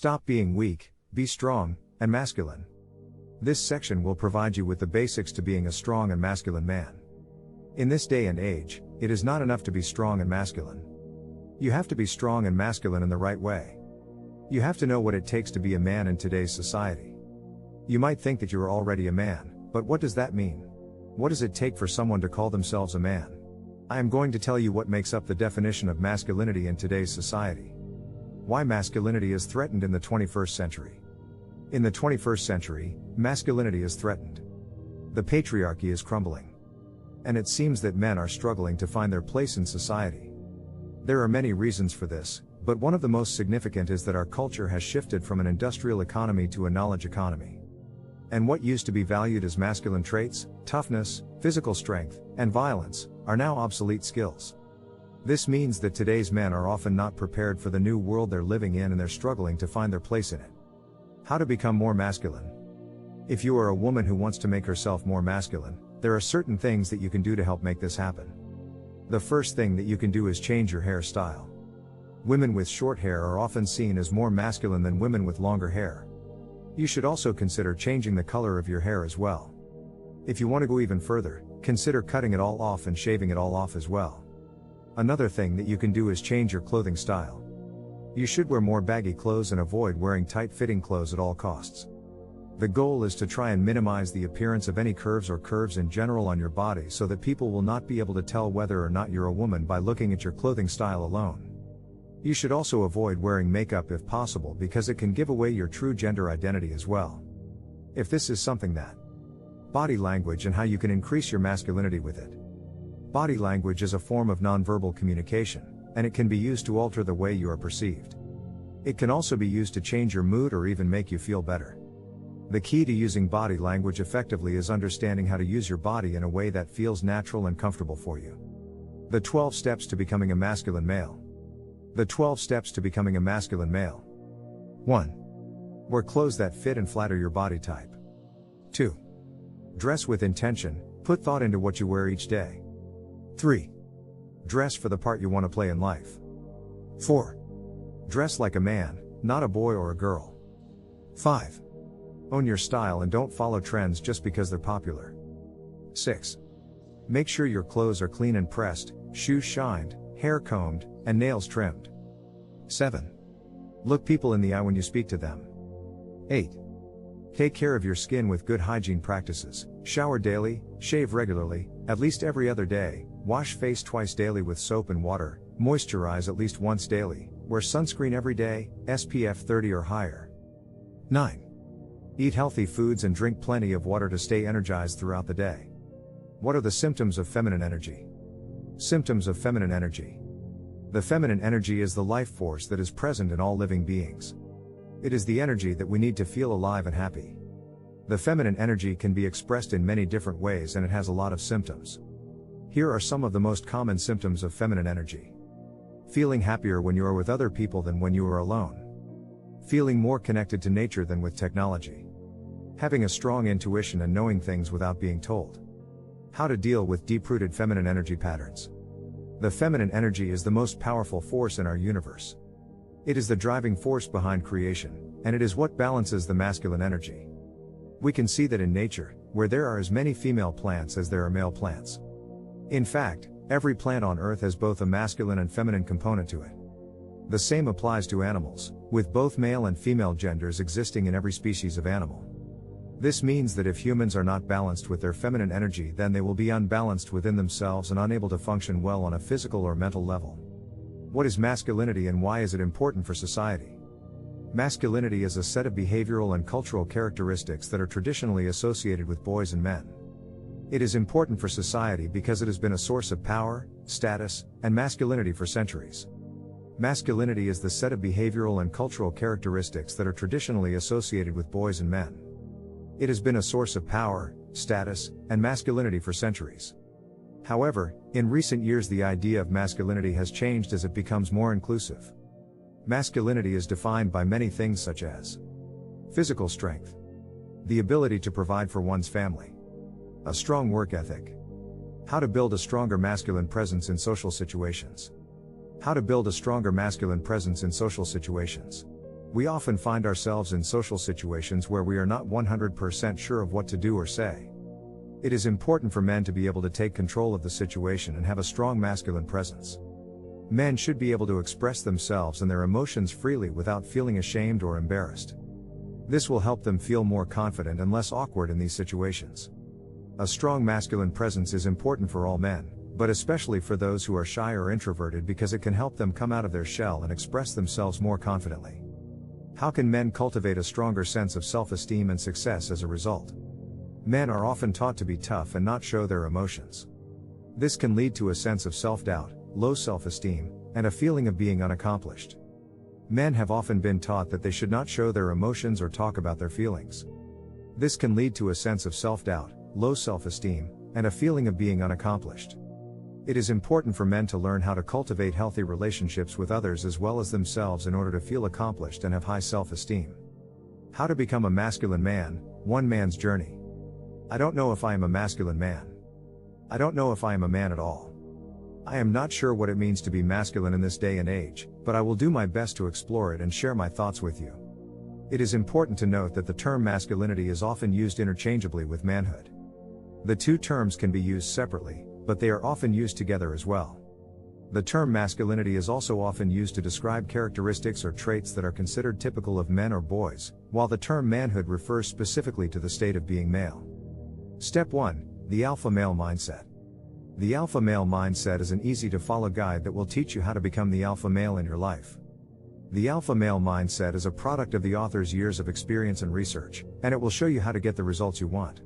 Stop being weak, be strong, and masculine. This section will provide you with the basics to being a strong and masculine man. In this day and age, it is not enough to be strong and masculine. You have to be strong and masculine in the right way. You have to know what it takes to be a man in today's society. You might think that you are already a man, but what does that mean? What does it take for someone to call themselves a man? I am going to tell you what makes up the definition of masculinity in today's society. Why masculinity is threatened in the 21st century. In the 21st century, masculinity is threatened. The patriarchy is crumbling. And it seems that men are struggling to find their place in society. There are many reasons for this, but one of the most significant is that our culture has shifted from an industrial economy to a knowledge economy. And what used to be valued as masculine traits, toughness, physical strength, and violence, are now obsolete skills. This means that today's men are often not prepared for the new world they're living in and they're struggling to find their place in it. How to become more masculine? If you are a woman who wants to make herself more masculine, there are certain things that you can do to help make this happen. The first thing that you can do is change your hairstyle. Women with short hair are often seen as more masculine than women with longer hair. You should also consider changing the color of your hair as well. If you want to go even further, consider cutting it all off and shaving it all off as well. Another thing that you can do is change your clothing style. You should wear more baggy clothes and avoid wearing tight-fitting clothes at all costs. The goal is to try and minimize the appearance of any curves or curves in general on your body so that people will not be able to tell whether or not you're a woman by looking at your clothing style alone. You should also avoid wearing makeup if possible because it can give away your true gender identity as well. If this is something that body language and how you can increase your masculinity with it. Body language is a form of nonverbal communication, and it can be used to alter the way you are perceived. It can also be used to change your mood or even make you feel better. The key to using body language effectively is understanding how to use your body in a way that feels natural and comfortable for you. The 12 steps to becoming a masculine male. The 12 steps to becoming a masculine male. 1. Wear clothes that fit and flatter your body type. 2. Dress with intention, put thought into what you wear each day. 3. Dress for the part you want to play in life. 4. Dress like a man, not a boy or a girl. 5. Own your style and don't follow trends just because they're popular. 6. Make sure your clothes are clean and pressed, shoes shined, hair combed, and nails trimmed. 7. Look people in the eye when you speak to them. 8. Take care of your skin with good hygiene practices, shower daily, shave regularly, at least every other day, wash face twice daily with soap and water, moisturize at least once daily, wear sunscreen every day, SPF 30 or higher. 9. Eat healthy foods and drink plenty of water to stay energized throughout the day. What are the symptoms of feminine energy? Symptoms of feminine energy. The feminine energy is the life force that is present in all living beings. It is the energy that we need to feel alive and happy. The feminine energy can be expressed in many different ways and it has a lot of symptoms. Here are some of the most common symptoms of feminine energy. Feeling happier when you are with other people than when you are alone. Feeling more connected to nature than with technology. Having a strong intuition and knowing things without being told. How to deal with deep-rooted feminine energy patterns. The feminine energy is the most powerful force in our universe. It is the driving force behind creation, and it is what balances the masculine energy. We can see that in nature, where there are as many female plants as there are male plants. In fact, every plant on Earth has both a masculine and feminine component to it. The same applies to animals, with both male and female genders existing in every species of animal. This means that if humans are not balanced with their feminine energy, then they will be unbalanced within themselves and unable to function well on a physical or mental level. What is masculinity and why is it important for society? Masculinity is a set of behavioral and cultural characteristics that are traditionally associated with boys and men. It is important for society because it has been a source of power, status, and masculinity for centuries. Masculinity is the set of behavioral and cultural characteristics that are traditionally associated with boys and men. It has been a source of power, status, and masculinity for centuries. However, in recent years the idea of masculinity has changed as it becomes more inclusive. Masculinity is defined by many things such as physical strength, the ability to provide for one's family, a strong work ethic, how to build a stronger masculine presence in social situations, how to build a stronger masculine presence in social situations, We often find ourselves in social situations where we are not 100% sure of what to do or say. It is important for men to be able to take control of the situation and have a strong masculine presence. Men should be able to express themselves and their emotions freely without feeling ashamed or embarrassed. This will help them feel more confident and less awkward in these situations. A strong masculine presence is important for all men, but especially for those who are shy or introverted, because it can help them come out of their shell and express themselves more confidently. How can men cultivate a stronger sense of self-esteem and success as a result? Men are often taught to be tough and not show their emotions. This can lead to a sense of self-doubt, low self-esteem, and a feeling of being unaccomplished. Men have often been taught that they should not show their emotions or talk about their feelings. This can lead to a sense of self-doubt, low self-esteem, and a feeling of being unaccomplished. It is important for men to learn how to cultivate healthy relationships with others as well as themselves in order to feel accomplished and have high self-esteem. How to become a masculine man, one man's journey. I don't know if I am a masculine man. I don't know if I am a man at all. I am not sure what it means to be masculine in this day and age, but I will do my best to explore it and share my thoughts with you. It is important to note that the term masculinity is often used interchangeably with manhood. The two terms can be used separately, but they are often used together as well. The term masculinity is also often used to describe characteristics or traits that are considered typical of men or boys, while the term manhood refers specifically to the state of being male. Step 1. The Alpha Male Mindset. The Alpha Male Mindset is an easy-to-follow guide that will teach you how to become the alpha male in your life. The Alpha Male Mindset is a product of the author's years of experience and research, and it will show you how to get the results you want.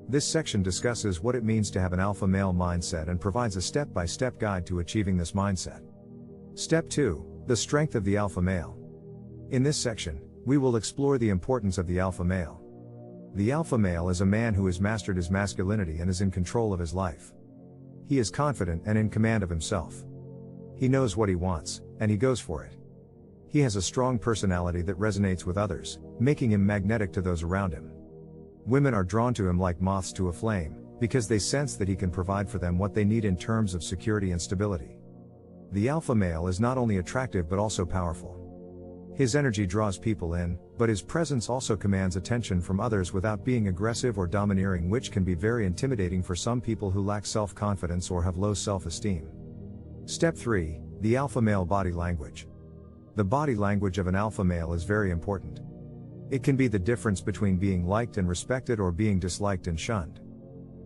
This section discusses what it means to have an alpha male mindset and provides a step-by-step guide to achieving this mindset. Step 2. The Strength of the Alpha Male. In this section, we will explore the importance of the alpha male. The alpha male is a man who has mastered his masculinity and is in control of his life. He is confident and in command of himself. He knows what he wants, and he goes for it. He has a strong personality that resonates with others, making him magnetic to those around him. Women are drawn to him like moths to a flame, because they sense that he can provide for them what they need in terms of security and stability. The alpha male is not only attractive but also powerful. His energy draws people in, but his presence also commands attention from others without being aggressive or domineering, which can be very intimidating for some people who lack self-confidence or have low self-esteem. Step 3. The Alpha Male Body Language. The body language of an alpha male is very important. It can be the difference between being liked and respected or being disliked and shunned.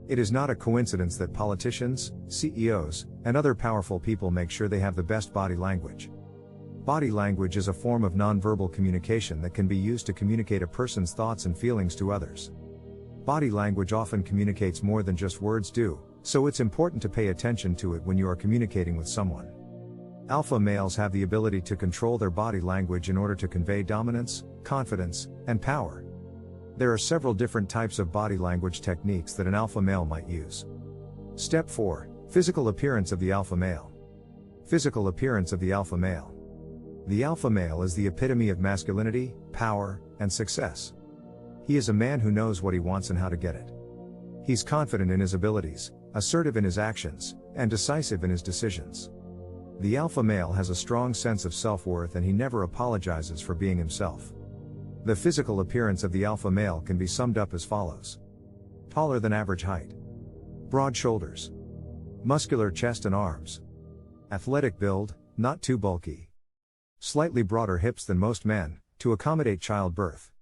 It is not a coincidence that politicians, CEOs, and other powerful people make sure they have the best body language. Body language is a form of nonverbal communication that can be used to communicate a person's thoughts and feelings to others. Body language often communicates more than just words do, so it's important to pay attention to it when you are communicating with someone. Alpha males have the ability to control their body language in order to convey dominance, confidence, and power. There are several different types of body language techniques that an alpha male might use. Step 4. Physical appearance of the alpha male. Physical appearance of the alpha male. The alpha male is the epitome of masculinity, power, and success. He is a man who knows what he wants and how to get it. He's confident in his abilities, assertive in his actions, and decisive in his decisions. The alpha male has a strong sense of self-worth and he never apologizes for being himself. The physical appearance of the alpha male can be summed up as follows. Taller than average height. Broad shoulders. Muscular chest and arms. Athletic build, not too bulky. Slightly broader hips than most men, to accommodate childbirth.